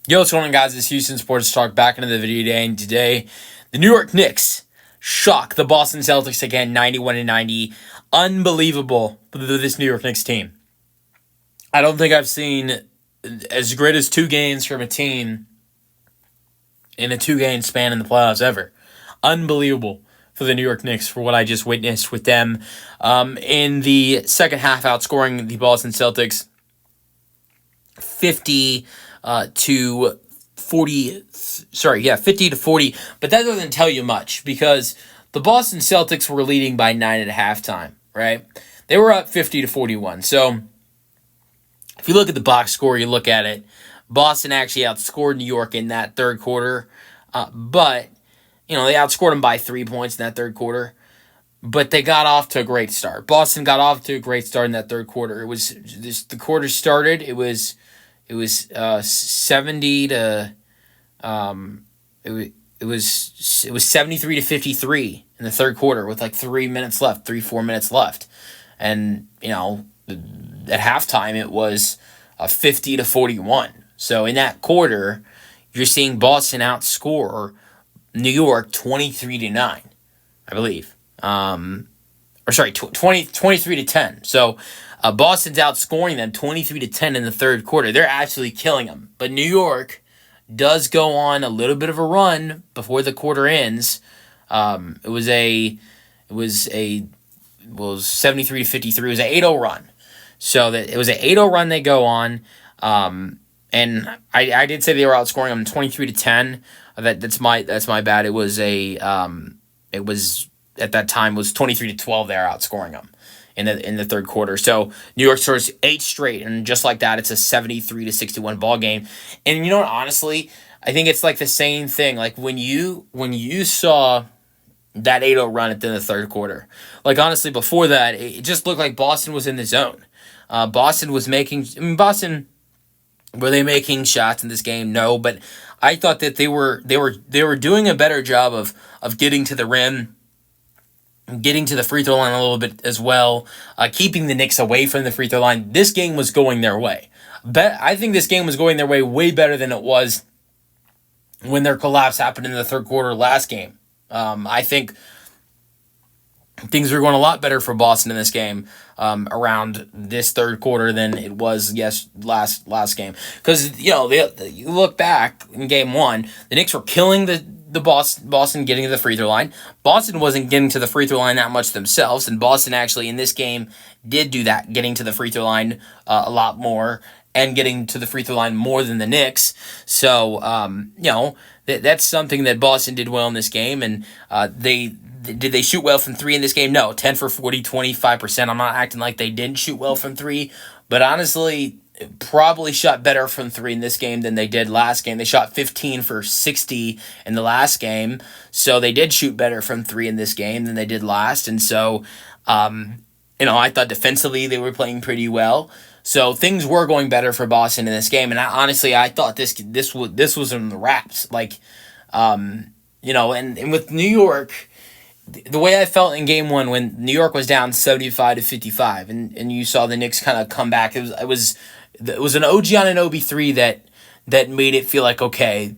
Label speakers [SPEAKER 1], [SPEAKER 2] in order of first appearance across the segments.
[SPEAKER 1] Yo, what's going on, guys? It's Houston Sports Talk back into the video today, and today the New York Knicks shock the Boston Celtics again, 91-90. Unbelievable for this New York Knicks team. I don't think I've seen as great as two games from a team in a two-game span in the playoffs ever. Unbelievable for the New York Knicks for what I just witnessed with them in the second half, outscoring the Boston Celtics 50 to 40, 50 to 40, but that doesn't tell you much because the Boston Celtics were leading by 9 at halftime, right? They were up 50 to 41. So if you look at the box score, you look at it, Boston actually outscored New York in that third quarter, but they outscored them by 3 points in that third quarter. But they got off to a great start. Boston got off to a great start in that third quarter. It was just, the quarter started. It was 70 to it was 73 to 53 in the third quarter with like 4 minutes left, and at halftime it was 50 to 41. So in that quarter, you're seeing Boston outscore New York 23 to 9, I believe. 23 to 10. So Boston's outscoring them 23 to 10 in the third quarter. They're actually killing them. But New York does go on a little bit of a run before the quarter ends. It was 73 to 53. It was an 8-0 run. So it was an 8-0 run they go on. And I did say they were outscoring them 23 to 10. That's my bad. It was at that time was 23 to 12. They were outscoring them in the third quarter. So New York scores 8 straight, and just like that, it's a 73 to 61 ball game. And you know what? Honestly, I think it's like the same thing. Like when you saw that 8-0 run at the end of the third quarter, like honestly, before that, it just looked like Boston was in the zone. Boston was making. Were they making shots in this game? No, but I thought that they were doing a better job of getting to the rim, getting to the free throw line a little bit as well, keeping the Knicks away from the free throw line. This game was going their way. I think this game was going their way better than it was when their collapse happened in the third quarter last game. I think things were going a lot better for Boston in this game around this third quarter than it was last game. Because you look back in game one, the Knicks were killing the Boston getting to the free throw line. Boston wasn't getting to the free throw line that much themselves, and Boston actually in this game did do that, getting to the free throw line a lot more and getting to the free throw line more than the Knicks. So that's something that Boston did well in this game, and did they shoot well from three in this game? No, 10 for 40, 25%. I'm not acting like they didn't shoot well from three, but honestly, probably shot better from three in this game than they did last game. They shot 15 for 60 in the last game, so they did shoot better from three in this game than they did last. And so, I thought defensively they were playing pretty well. So things were going better for Boston in this game, and I thought this was in the wraps. And with New York, the way I felt in game one when New York was down 75 to 55, and you saw the Knicks kind of come back. It was an OG Anunoby 3 that made it feel like, okay,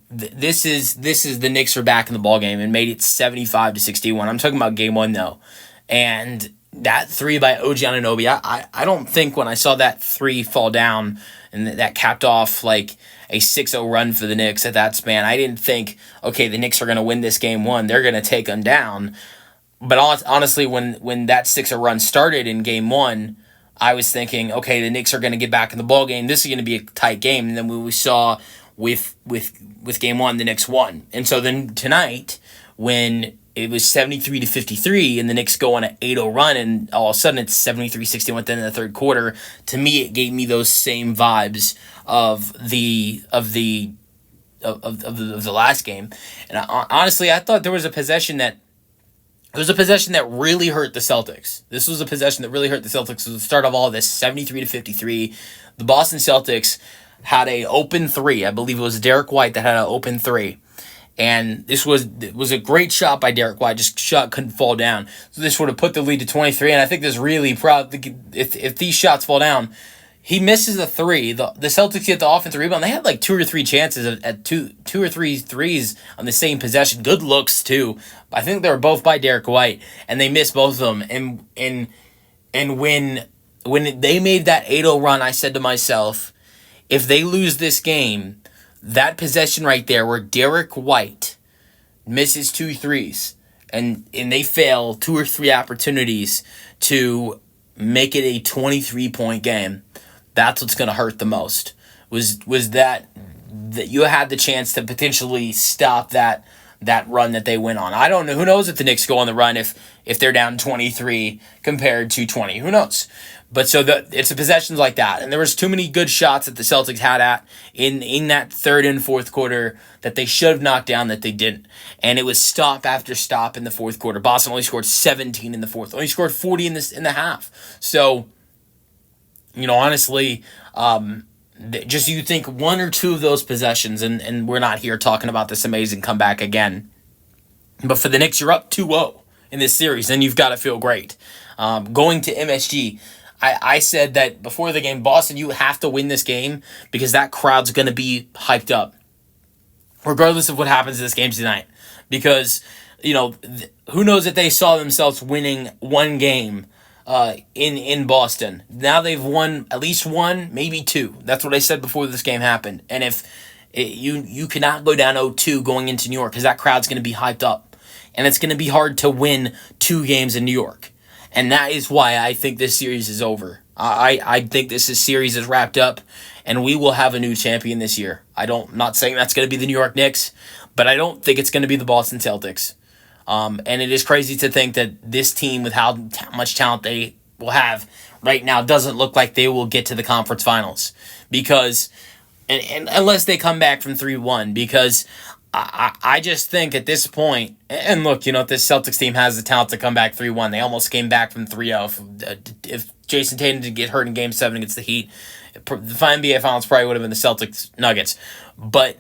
[SPEAKER 1] this is the Knicks are back in the ball game, and made it 75 to 61. I'm talking about game one though, and that 3 by OG Anunoby, I don't think when I saw that 3 fall down and that capped off like a 6-0 run for the Knicks at that span, I didn't think, okay, the Knicks are going to win this game one. They're going to take them down. But honestly, when that 6-0 run started in game one, I was thinking, okay, the Knicks are going to get back in the ball game. This is going to be a tight game. And then we saw with game one, the Knicks won. And so then tonight, when it was 73 to 53 and the Knicks go on an 8-0 run, and all of a sudden it's 73-61 at the end of the third quarter, to me it gave me those same vibes of the last game. And honestly, I thought there was a possession that really hurt the Celtics. This was a possession that really hurt the Celtics. It was the start of all of this, 73 to 53. The Boston Celtics had a open 3. I believe it was Derek White that had an open 3. And it was a great shot by Derek White. Just shot couldn't fall down. So this would have put the lead to 23. And I think this really if these shots fall down, he misses a three. The Celtics get the offensive rebound. They had like two or three chances at two or three threes on the same possession. Good looks too. I think they were both by Derek White, and they missed both of them. And when they made that 8-0 run, I said to myself, if they lose this game, that possession right there where Derek White misses two threes and they fail two or three opportunities to make it a 23-point game, that's what's going to hurt the most. Was that you had the chance to potentially stop that run that they went on. I don't know. Who knows if the Knicks go on the run if they're down 23 compared to 20. Who knows? But so it's the possessions like that. And there was too many good shots that the Celtics had in that third and fourth quarter that they should have knocked down that they didn't. And it was stop after stop in the fourth quarter. Boston only scored 17 in the fourth. Only scored 40 in the half. So, honestly, just you think one or two of those possessions, and we're not here talking about this amazing comeback again. But for the Knicks, you're up 2-0 in this series, and you've got to feel great. Going to MSG, I said that before the game, Boston, you have to win this game because that crowd's going to be hyped up, regardless of what happens in this game tonight. Because, who knows if they saw themselves winning one game in Boston. Now they've won at least one, maybe two. That's what I said before this game happened. And if you cannot go down 0-2 going into New York because that crowd's going to be hyped up. And it's going to be hard to win two games in New York. And that is why I think this series is over. I think this series is wrapped up, and we will have a new champion this year. I'm not saying that's going to be the New York Knicks, but I don't think it's going to be the Boston Celtics. And it is crazy to think that this team, with how much talent they will have right now, doesn't look like they will get to the conference finals. Because, and unless they come back from 3-1, because I just think at this point, and look, if this Celtics team has the talent to come back 3-1, they almost came back from 3-0. If Jason Tatum did get hurt in Game 7 against the Heat, the NBA Finals probably would have been the Celtics Nuggets. But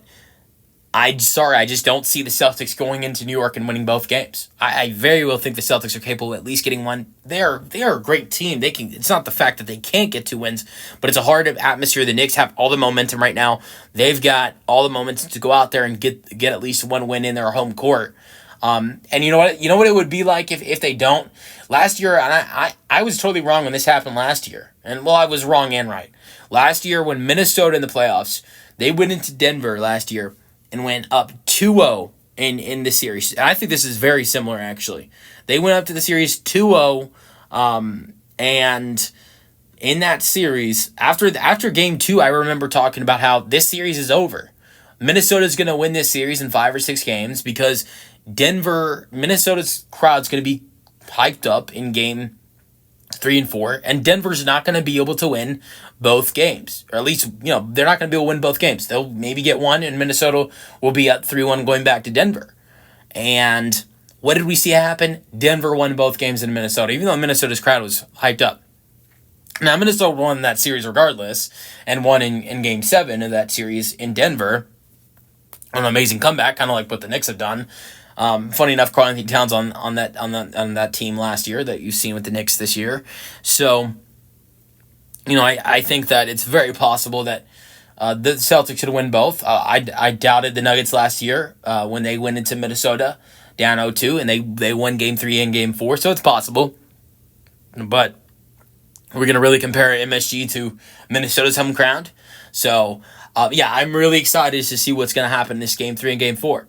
[SPEAKER 1] I just don't see the Celtics going into New York and winning both games. I very well think the Celtics are capable of at least getting one. They are a great team. They can. It's not the fact that they can't get 2 wins, but it's a hard atmosphere. The Knicks have all the momentum right now. They've got all the momentum to go out there and get at least one win in their home court. And you know what? You know what it would be like if they don't. Last year, and I was totally wrong when this happened last year. And I was wrong and right. Last year when Minnesota in the playoffs, they went into Denver last year and went up 2-0 in the series. And I think this is very similar, actually. They went up to the series 2-0, and in that series, after Game 2, I remember talking about how this series is over. Minnesota's going to win this series in 5 or 6 games because Minnesota's crowd's going to be hyped up in Game 3 and 4, and Denver's not going to be able to win both games. Or at least, they're not going to be able to win both games. They'll maybe get one, and Minnesota will be up 3-1 going back to Denver. And what did we see happen? Denver won both games in Minnesota, even though Minnesota's crowd was hyped up. Now, Minnesota won that series regardless, and won in Game 7 of that series in Denver. An amazing comeback, kind of like what the Knicks have done. Funny enough, Karl-Anthony Towns on that team last year that you've seen with the Knicks this year. So, I think that it's very possible that the Celtics should win both. I doubted the Nuggets last year when they went into Minnesota down 0-2, and they won Game 3 and Game 4, so it's possible. But we're going to really compare MSG to Minnesota's home ground. So, I'm really excited to see what's going to happen in this Game 3 and Game 4.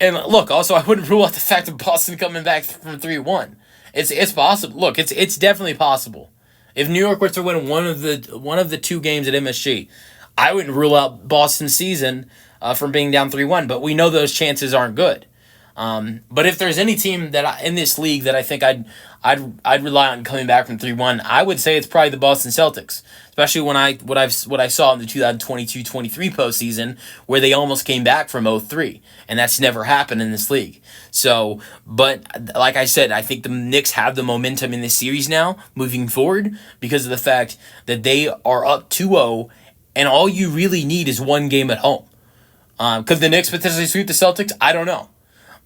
[SPEAKER 1] And look, also, I wouldn't rule out the fact of Boston coming back from 3-1. It's possible. Look, it's definitely possible. If New York were to win one of the 2 games at MSG, I wouldn't rule out Boston's season from being down 3-1. But we know those chances aren't good. But if there's any team that in this league that I think I'd rely on coming back from 3-1, I would say it's probably the Boston Celtics. Especially when what I saw in the 2022-23 postseason, where they almost came back from 0-3, and that's never happened in this league. So, but like I said, I think the Knicks have the momentum in this series now, moving forward, because of the fact that they are up 2-0, and all you really need is one game at home. Could the Knicks potentially sweep the Celtics? I don't know.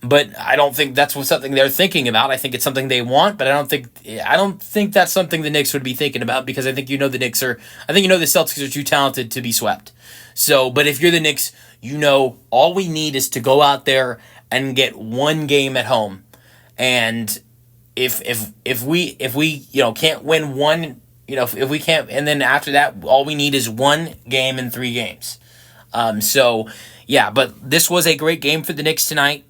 [SPEAKER 1] But I don't think that's something they're thinking about. I think it's something they want, but I don't think that's something the Knicks would be thinking about, because I think the Knicks are I think the Celtics are too talented to be swept. So, but if you're the Knicks, all we need is to go out there and get one game at home. And if we can't win one, if we can't, and then after that all we need is one game in 3 games. So yeah, but this was a great game for the Knicks tonight.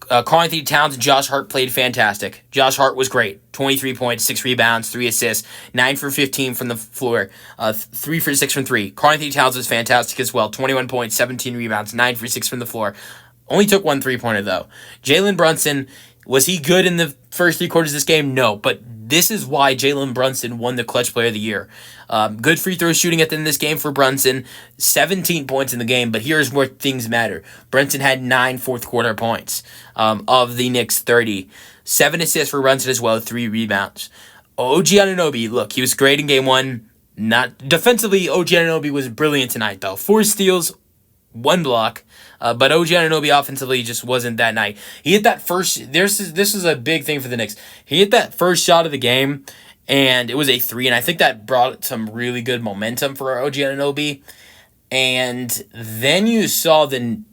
[SPEAKER 1] Karl-Anthony Towns and Josh Hart played fantastic. Josh Hart was great. 23 points, 6 rebounds, 3 assists, 9 for 15 from the floor, 3 for 6 from 3. Karl-Anthony Towns was fantastic as well. 21 points, 17 rebounds, 9 for 6 from the floor. Only took 1 3-pointer though. Jalen Brunson, was he good in the first 3 quarters of this game? No, but this is why Jalen Brunson won the Clutch Player of the Year. Good free throw shooting at the end of this game for Brunson. 17 points in the game, but here's where things matter. Brunson had 9 fourth-quarter points of the Knicks' 30. 7 assists for Brunson as well, 3 rebounds. OG Anunoby, look, he was great in game 1. Not defensively, OG Anunoby was brilliant tonight, though. 4 steals, 1 block. But OG Anunoby offensively just wasn't that night. He hit that first. This is a big thing for the Knicks. He hit that first shot of the game, and it was a 3, and I think that brought some really good momentum for OG Anunoby. And then you saw them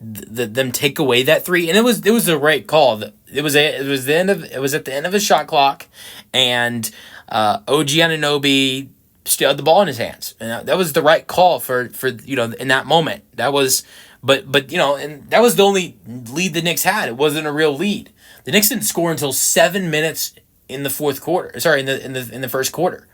[SPEAKER 1] take away that 3, and it was the right call. It was at the end of a shot clock, and OG Anunoby still had the ball in his hands, and that was the right call for in that moment. That was. But and that was the only lead the Knicks had. It wasn't a real lead. The Knicks didn't score until 7 minutes in the fourth quarter. Sorry, in the first quarter.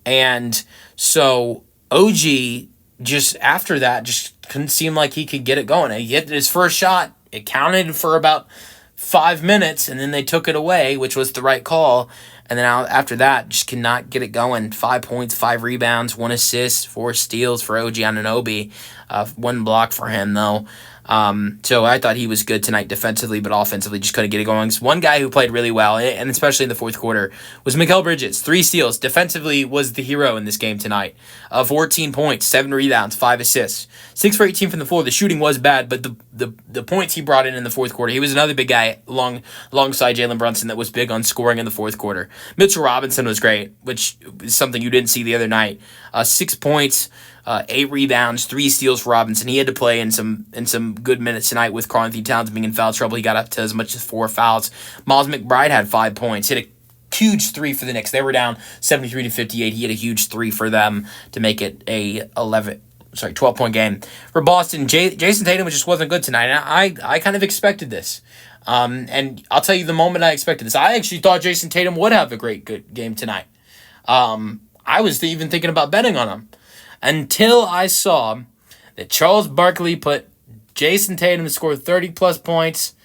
[SPEAKER 1] And so OG just after that just couldn't seem like he could get it going. He hit his first shot. It counted for about 5 minutes, and then they took it away, which was the right call. And then after that, just cannot get it going. 5 points, 5 rebounds, 1 assist, 4 steals for OG Anunoby. 1 block for him, though. So I thought he was good tonight defensively, but offensively just couldn't get it going. So one guy who played really well, and especially in the fourth quarter, was Mikal Bridges. 3 steals. Defensively was the hero in this game tonight. 14 points, 7 rebounds, 5 assists. 6 for 18 from the floor. The shooting was bad, but the points he brought in the fourth quarter, he was another big guy alongside Jalen Brunson that was big on scoring in the fourth quarter. Mitchell Robinson was great, which is something you didn't see the other night. 6 points, 8 rebounds, 3 steals for Robinson. He had to play in some good minutes tonight with Karl-Anthony Towns being in foul trouble. He got up to as much as 4 fouls. Miles McBride had 5 points. Hit a huge 3 for the Knicks. They were down 73-58. He hit a huge 3 for them to make it a 12-point game. For Boston, Jason Tatum just wasn't good tonight. And I kind of expected this. And I'll tell you the moment I expected this. I actually thought Jason Tatum would have a good game tonight. I was even thinking about betting on him. Until I saw that Charles Barkley put Jason Tatum to score 30-plus points,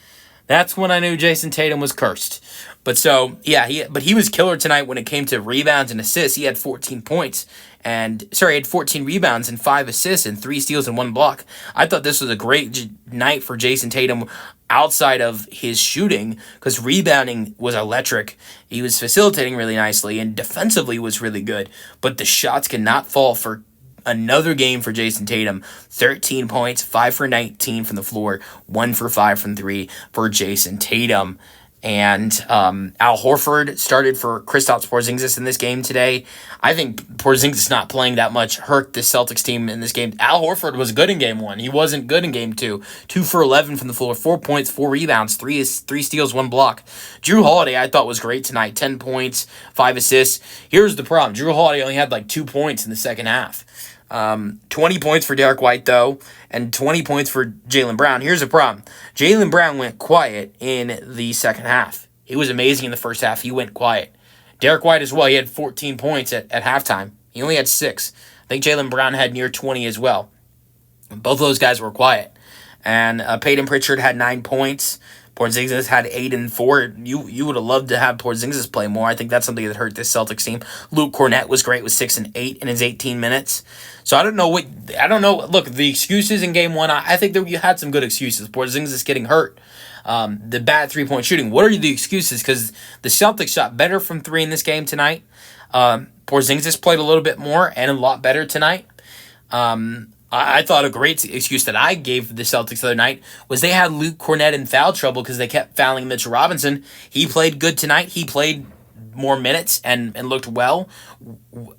[SPEAKER 1] that's when I knew Jason Tatum was cursed. But he was killer tonight when it came to rebounds and assists. He had 14 points. He had 14 rebounds and 5 assists and 3 steals and 1 block. I thought this was a great night for Jason Tatum outside of his shooting, because rebounding was electric. He was facilitating really nicely, and defensively was really good. But the shots cannot fall for another game for Jason Tatum. 13 points, 5 for 19 from the floor, 1 for 5 from 3 for Jason Tatum. And Al Horford started for Kristaps Porzingis in this game today. I think Porzingis not playing that much hurt the Celtics team in this game. Al Horford was good in game 1. He wasn't good in game 2. 2 for 11 from the floor, 4 points, 4 rebounds, 3 steals, 1 block. Jrue Holiday I thought was great tonight. 10 points, 5 assists. Here's the problem. Jrue Holiday only had 2 points in the second half. 20 points for Derek White, though, and 20 points for Jaylen Brown. Here's the problem. Jaylen Brown went quiet in the second half. He was amazing in the first half. He went quiet. Derek White as well. He had 14 points at halftime. He only had 6. I think Jaylen Brown had near 20 as well. Both of those guys were quiet. And Peyton Pritchard had 9 points. Porzingis had 8 and 4. You would have loved to have Porzingis play more. I think that's something that hurt this Celtics team. Luke Cornett was great with 6 and 8 in his 18 minutes. So I don't know. Look, the excuses in game 1, I think that you had some good excuses. Porzingis getting hurt. The bad 3-point shooting. What are the excuses? Because the Celtics shot better from 3 in this game tonight. Porzingis played a little bit more and a lot better tonight. I thought a great excuse that I gave the Celtics the other night was they had Luke Cornett in foul trouble because they kept fouling Mitchell Robinson. He played good tonight. He played more minutes and looked well.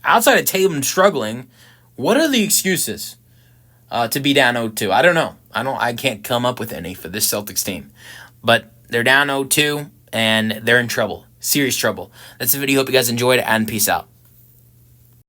[SPEAKER 1] Outside of Tatum struggling, what are the excuses to be down 0-2? I don't know. I can't come up with any for this Celtics team. But they're down 0-2 and they're in trouble. Serious trouble. That's the video. Hope you guys enjoyed it, and peace out.